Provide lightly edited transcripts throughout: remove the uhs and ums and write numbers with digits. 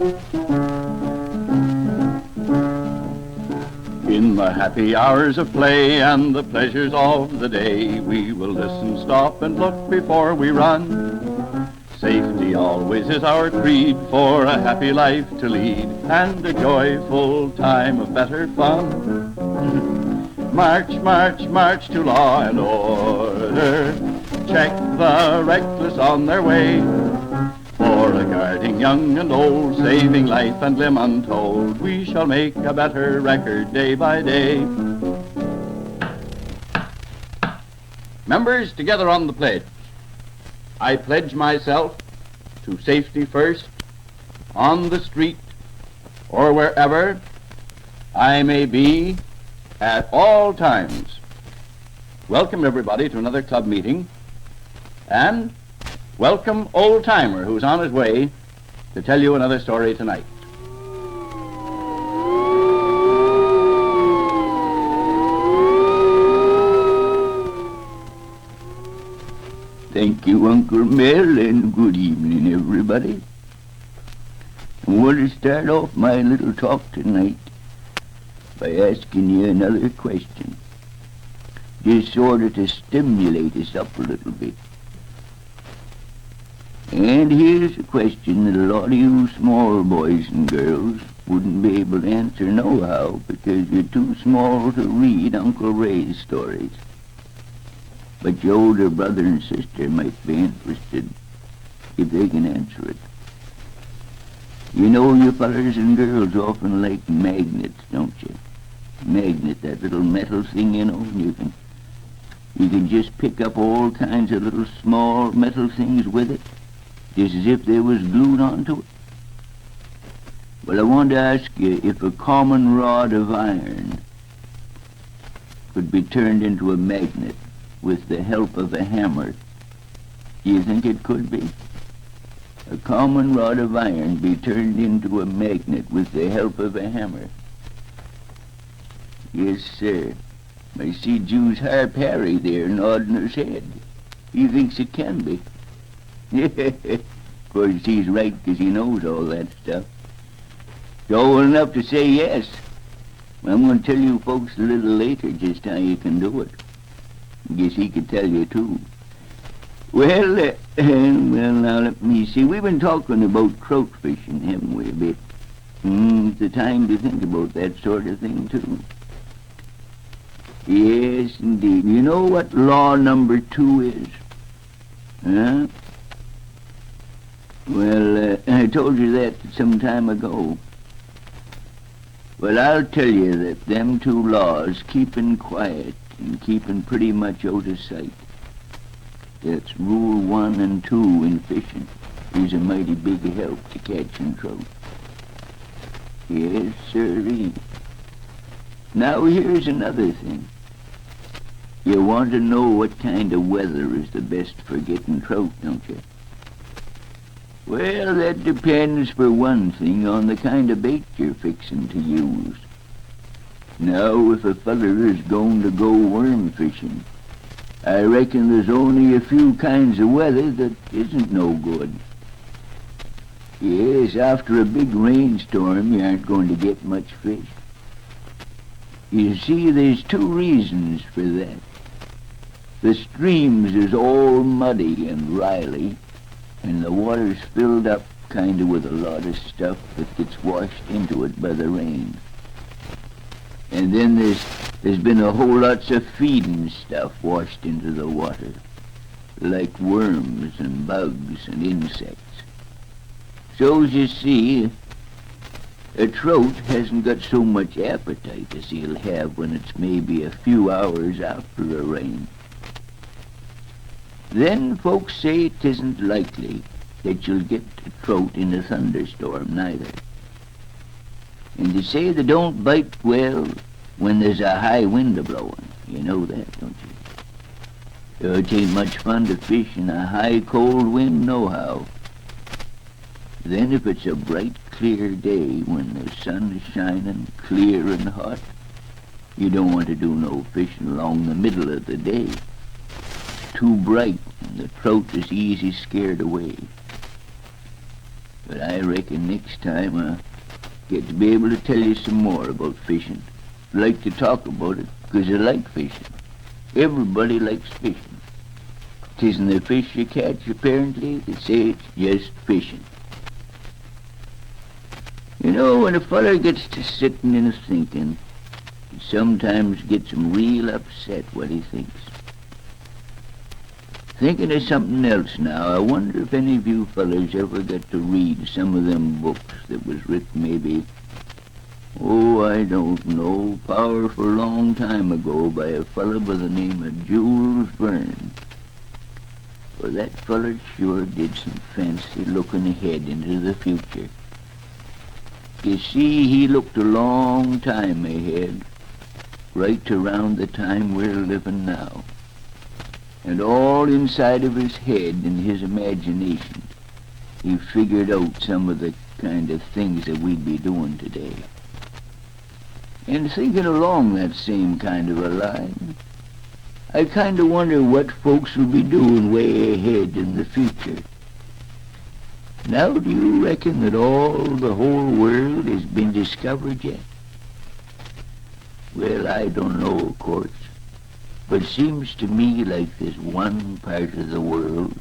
In the happy hours of play and the pleasures of the day, we will listen, stop, and look before we run. Safety always is our creed for a happy life to lead and a joyful time of better fun. March, march, march to law and order. Check the reckless on their way. For a guarding young and old, saving life and limb untold, we shall make a better record day by day. Members, together on the pledge. I pledge myself to safety first, on the street, or wherever I may be at all times. Welcome everybody to another club meeting, and welcome old-timer who's on his way to tell you another story tonight. Thank you, Uncle Mel, and good evening, everybody. I want to start off my little talk tonight by asking you another question, just sort of to stimulate us up a little bit. And here's a question that a lot of you small boys and girls wouldn't be able to answer nohow because you're too small to read Uncle Ray's stories. But your older brother and sister might be interested if they can answer it. You know you fellers and girls often like magnets, don't you? Magnet, that little metal thing, you know, you can just pick up all kinds of little small metal things with it, just as if they was glued onto it. Well, I want to ask you if a common rod of iron could be turned into a magnet with the help of a hammer, do you think it could be? A common rod of iron be turned into a magnet with the help of a hammer? Yes, sir. I see Jew's Harp Harry there nodding his head. He thinks it can be. Of course, he's right because he knows all that stuff. It's all enough to say yes. I'm going to tell you folks a little later just how you can do it. I guess he could tell you, too. Well, now let me see. We've been talking about trout fishing, haven't we, a bit? It's the time to think about that sort of thing, too. Yes, indeed. You know what law number 2 is? Huh? Well, I told you that some time ago. Well, I'll tell you that them 2 laws, keeping quiet and keeping pretty much out of sight, that's rule 1 and 2 in fishing, is a mighty big help to catching trout. Yes, sirree. Now, here's another thing. You want to know what kind of weather is the best for getting trout, don't you? Well, that depends, for one thing, on the kind of bait you're fixing to use. Now, if a feller is going to go worm fishing, I reckon there's only a few kinds of weather that isn't no good. Yes, after a big rainstorm, you aren't going to get much fish. You see, there's 2 reasons for that. The streams is all muddy and riley, and the water's filled up kind of with a lot of stuff that gets washed into it by the rain. And then there's been a whole lots of feeding stuff washed into the water, like worms and bugs and insects. So, as you see, a trout hasn't got so much appetite as he'll have when it's maybe a few hours after a rain. Then folks say it isn't likely that you'll get a trout in a thunderstorm neither. And they say they don't bite well when there's a high wind a-blowing. You know that, don't you? It ain't much fun to fish in a high, cold wind nohow. Then if it's a bright, clear day when the sun is shining clear and hot, you don't want to do no fishing along the middle of the day. It's too bright and the trout is easy scared away. But I reckon next time I'll get to be able to tell you some more about fishing. I like to talk about it because I like fishing. Everybody likes fishing. 'Tisn't the fish you catch, apparently. They say it's just fishing. You know, when a feller gets to sitting and thinking, he sometimes gets him real upset what he thinks. Thinking of something else now, I wonder if any of you fellers ever got to read some of them books that was written maybe, I don't know, powerful long time ago by a feller by the name of Jules Verne. Well, that feller sure did some fancy looking ahead into the future. You see, he looked a long time ahead, right around the time we're living now. And all inside of his head and his imagination, he figured out some of the kind of things that we'd be doing today. And thinking along that same kind of a line, I kind of wonder what folks will be doing way ahead in the future. Now, do you reckon that the whole world has been discovered yet? Well, I don't know, of course. But it seems to me like there's one part of the world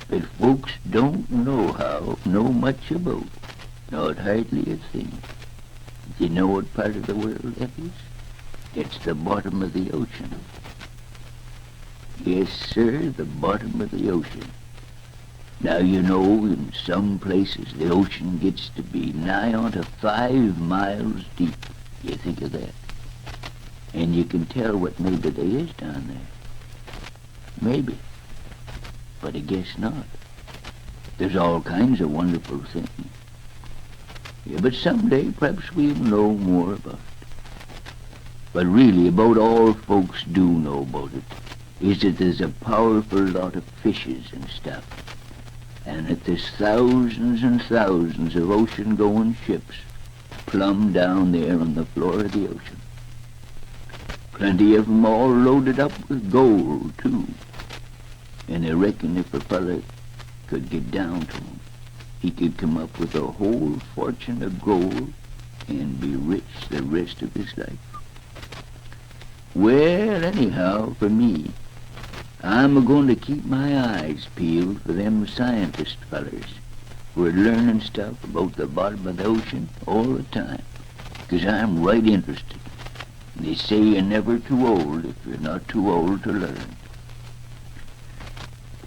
that folks don't know much about. Not hardly a thing. Do you know what part of the world that is? It's the bottom of the ocean. Yes, sir, the bottom of the ocean. Now, you know, in some places the ocean gets to be nigh on to 5 miles deep. You think of that. And you can tell what maybe there is down there. Maybe. But I guess not. There's all kinds of wonderful things. Yeah, but someday perhaps we'll know more about it. But really, about all folks do know about it is that there's a powerful lot of fishes and stuff. And that there's thousands and thousands of ocean-going ships plumb down there on the floor of the ocean. Plenty of 'em all loaded up with gold, too. And I reckon if a fella could get down to 'em, he could come up with a whole fortune of gold and be rich the rest of his life. Well, anyhow, for me, I'm a-going to keep my eyes peeled for them scientist fellers who are learning stuff about the bottom of the ocean all the time, 'cause I'm right interested. They say you're never too old if you're not too old to learn.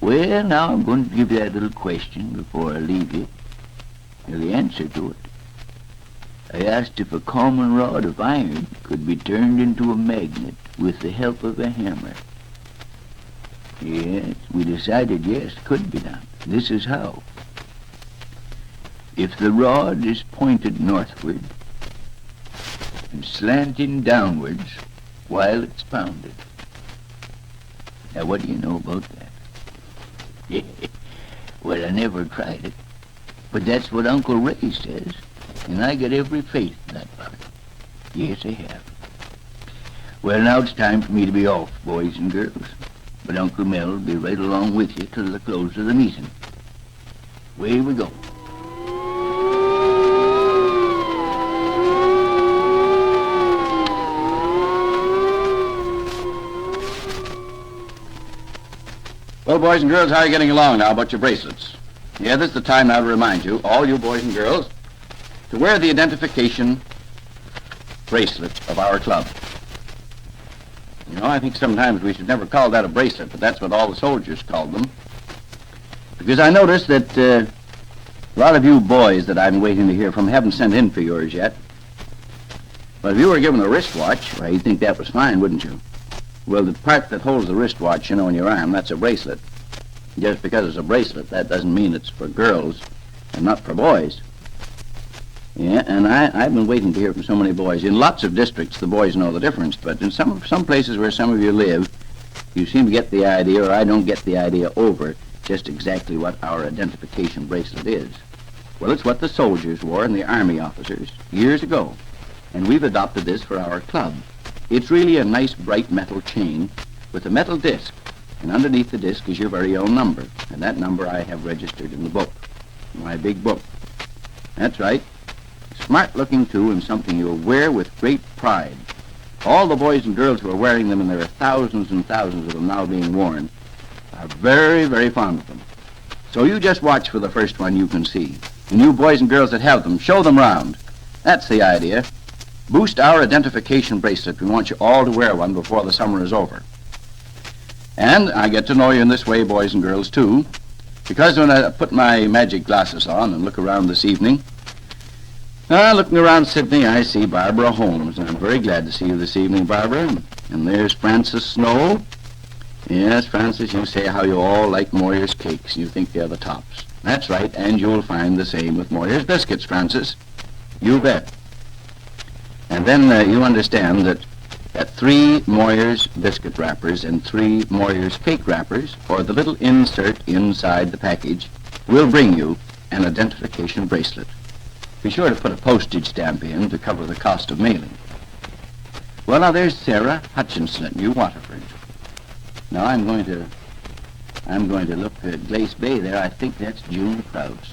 Well, now I'm going to give you that little question before I leave you. The answer to it. I asked if a common rod of iron could be turned into a magnet with the help of a hammer. Yes, we decided yes, it could be done. This is how. If the rod is pointed northward and slanting downwards while it's pounded. Now, what do you know about that? Well, I never tried it, but that's what Uncle Ray says, and I got every faith in that part. Yes, I have. Well, now it's time for me to be off, boys and girls, but Uncle Mel will be right along with you till the close of the meeting. Away we go. Well, boys and girls, how are you getting along now about your bracelets? Yeah, this is the time now to remind you, all you boys and girls, to wear the identification bracelet of our club. You know, I think sometimes we should never call that a bracelet, but that's what all the soldiers called them. Because I noticed that a lot of you boys that I'm waiting to hear from haven't sent in for yours yet. But if you were given a wristwatch, well, you'd think that was fine, wouldn't you? Well, the part that holds the wristwatch, you know, in your arm, that's a bracelet. Just because it's a bracelet, that doesn't mean it's for girls and not for boys. Yeah, and I've been waiting to hear from so many boys. In lots of districts, the boys know the difference, but in some places where some of you live, you seem to get the idea, or I don't get the idea over just exactly what our identification bracelet is. Well, it's what the soldiers wore and the army officers years ago, and we've adopted this for our club. It's really a nice bright metal chain with a metal disc, and underneath the disc is your very own number, and that number I have registered in the book, my big book. That's right. Smart-looking, too, and something you'll wear with great pride. All the boys and girls who are wearing them, and there are thousands and thousands of them now being worn, are very, very fond of them. So you just watch for the first one you can see. And you boys and girls that have them, show them round. That's the idea. Boost our identification bracelet. We want you all to wear one before the summer is over. And I get to know you in this way, boys and girls, too, because when I put my magic glasses on and look around this evening, looking around Sydney, I see Barbara Holmes, and I'm very glad to see you this evening, Barbara. And there's Frances Snow. Yes, Frances, you say how you all like Moyer's cakes, and you think they're the tops. That's right, and you'll find the same with Moyer's biscuits, Frances. You bet. And then you understand that 3 Moyer's biscuit wrappers and 3 Moyer's cake wrappers, or the little insert inside the package, will bring you an identification bracelet. Be sure to put a postage stamp in to cover the cost of mailing. Well, now there's Sarah Hutchinson at New Waterford. Now I'm going to look at Glace Bay there. I think that's June Krause.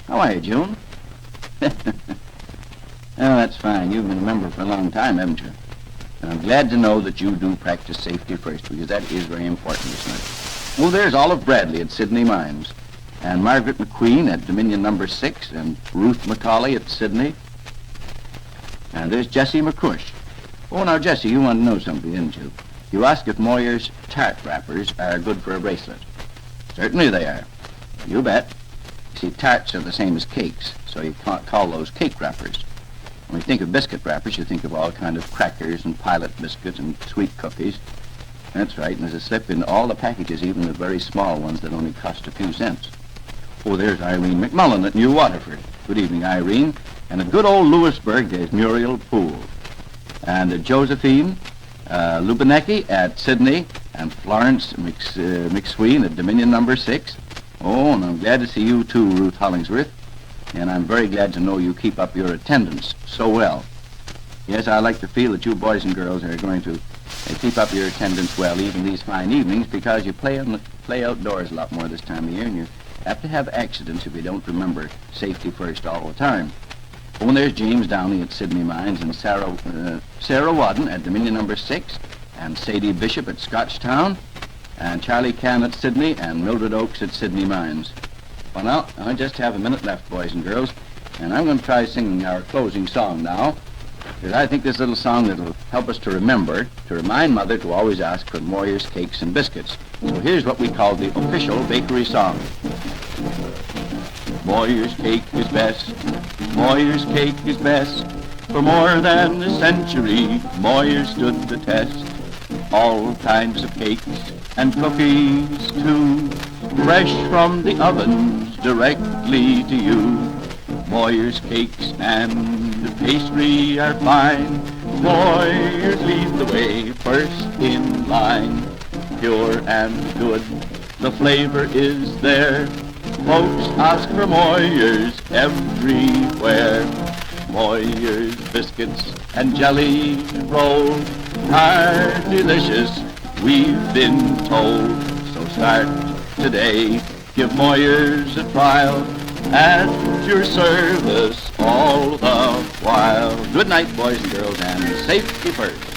How are you, June? Oh, that's fine. You've been a member for a long time, haven't you? And I'm glad to know that you do practice safety first, because that is very important, isn't it? Well, there's Olive Bradley at Sydney Mines, and Margaret McQueen at Dominion number 6, and Ruth McCauley at Sydney. And there's Jessie McCush. Oh, now, Jessie, you want to know something, didn't you? You asked if Moyer's tart wrappers are good for a bracelet. Certainly they are. You bet. You see, tarts are the same as cakes, so you can't call those cake wrappers. When you think of biscuit wrappers, you think of all kind of crackers and pilot biscuits and sweet cookies. That's right, and there's a slip in all the packages, even the very small ones that only cost a few cents. Oh, there's Irene McMullen at New Waterford. Good evening, Irene. And at good old Lewisburg, there's Muriel Poole. And Josephine Lubinecki at Sydney, and Florence McSween at Dominion number 6. Oh, and I'm glad to see you too, Ruth Hollingsworth. And I'm very glad to know you keep up your attendance so well. Yes, I like to feel that you boys and girls are going to keep up your attendance well, even these fine evenings, because you play outdoors a lot more this time of year, and you have to have accidents if you don't remember safety first all the time. Oh, and there's James Downey at Sydney Mines, and Sarah Wadden at Dominion number 6, and Sadie Bishop at Scotchtown, and Charlie Cann at Sydney, and Mildred Oakes at Sydney Mines. Well, now, I just have a minute left, boys and girls, and I'm going to try singing our closing song now, because I think this little song that will help us to remember, to remind Mother to always ask for Moyer's cakes and biscuits. So here's what we call the official bakery song. Moyer's cake is best, Moyer's cake is best. For more than a century, Moyer stood the test. All kinds of cakes and cookies too, fresh from the ovens directly to you. Moyer's cakes and pastry are fine. Moyer's lead the way, first in line. Pure and good, the flavor is there. Folks ask for Moyer's everywhere. Moyer's biscuits and jelly rolls are delicious, we've been told. So start today, give Moyer's a trial, at your service all the while. Good night, boys and girls, and safety first.